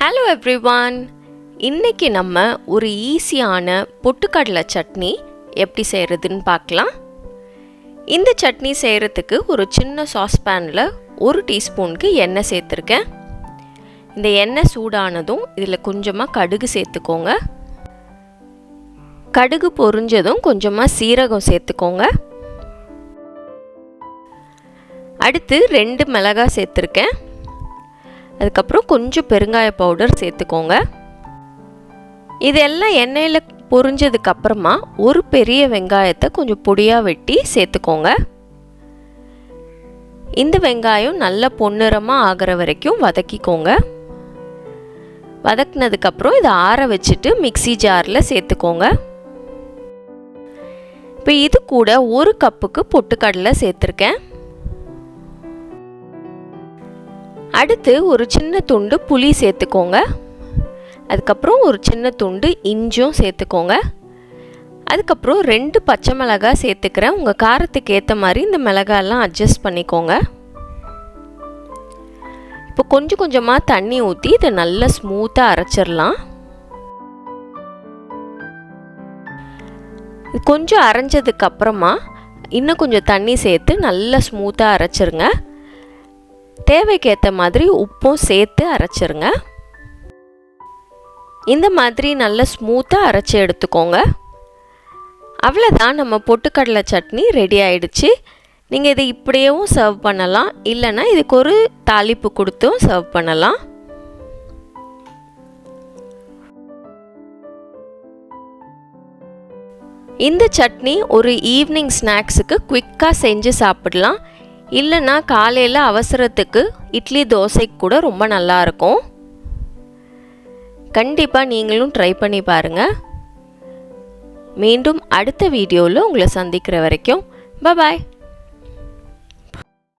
Hello everyone. இன்னைக்கு நம்ம ஒரு ஈஸியான பொட்டுக்கடலை சட்னி எப்படி செய்யறதுன்னு பார்க்கலாம். இந்த சட்னி செய்யறதுக்கு ஒரு சின்ன சாஸ்பேன்ல 1 டீஸ்பூனுக்கு எண்ணெய் சேர்த்திருக்கேன். இந்த எண்ணெய் சூடானதும் இதில் கொஞ்சமா கடுகு சேர்த்துக்கோங்க. கடுகு பொரிஞ்சதும் கொஞ்சமா சீரகம் சேர்த்துக்கோங்க. அடுத்து 2 மிளகாய் சேர்த்திருக்கேன். அதுக்கப்புறம் கொஞ்சம் பெருங்காய பவுடர் சேர்த்துக்கோங்க. இதெல்லாம் எண்ணெயில் பொரிஞ்சதுக்கு அப்புறமா ஒரு பெரிய வெங்காயத்தை கொஞ்சம் பொடியாக வெட்டி சேர்த்துக்கோங்க. இந்த வெங்காயம் நல்ல பொன்னிறமாக ஆகிற வரைக்கும் வதக்கிக்கோங்க. வதக்கினதுக்கப்புறம் இதை ஆற வச்சுட்டு மிக்ஸி ஜாரில் சேர்த்துக்கோங்க. இப்போ இது கூட 1 கப்புக்கு பொட்டுக்கடலை சேர்த்துருக்கேன். அடுத்து ஒரு சின்ன துண்டு புளி சேர்த்துக்கோங்க. அதுக்கப்புறம் ஒரு சின்ன துண்டு இஞ்சும் சேர்த்துக்கோங்க. அதுக்கப்புறம் 2 பச்சை மிளகாய் சேர்த்துக்கிறேன். உங்கள் காரத்துக்கு ஏற்ற மாதிரி இந்த மிளகாயெல்லாம் அட்ஜஸ்ட் பண்ணிக்கோங்க. இப்போ கொஞ்சம் கொஞ்சமாக தண்ணி ஊற்றி இதை நல்லா ஸ்மூத்தாக அரைச்சிடலாம். கொஞ்சம் அரைஞ்சதுக்கு அப்புறமா இன்னும் கொஞ்சம் தண்ணி சேர்த்து நல்லா ஸ்மூத்தாக அரைச்சிருங்க. தேவைக்கேற்ற மாதிரி உப்பும் சேர்த்து அரைச்சிருங்க. இந்த மாதிரி நல்ல ஸ்மூத்தாக அரைச்சி எடுத்துக்கோங்க. அவ்வளோதான், நம்ம பொட்டுக்கடலை சட்னி ரெடி ஆயிடுச்சு. நீங்கள் இதை இப்படியேவும் சர்வ் பண்ணலாம், இல்லைன்னா இதுக்கு ஒரு தாளிப்பு கொடுத்தும் சர்வ் பண்ணலாம். இந்த சட்னி ஒரு ஈவினிங் ஸ்நாக்ஸுக்கு குயிக்காக செஞ்சு சாப்பிடலாம். இல்லைன்னா காலையில் அவசரத்துக்கு இட்லி தோசைக்கு கூட ரொம்ப நல்லாயிருக்கும். கண்டிப்பாக நீங்களும் ட்ரை பண்ணி பாருங்கள். மீண்டும் அடுத்த வீடியோவில் உங்களை சந்திக்கிற வரைக்கும் பாய்.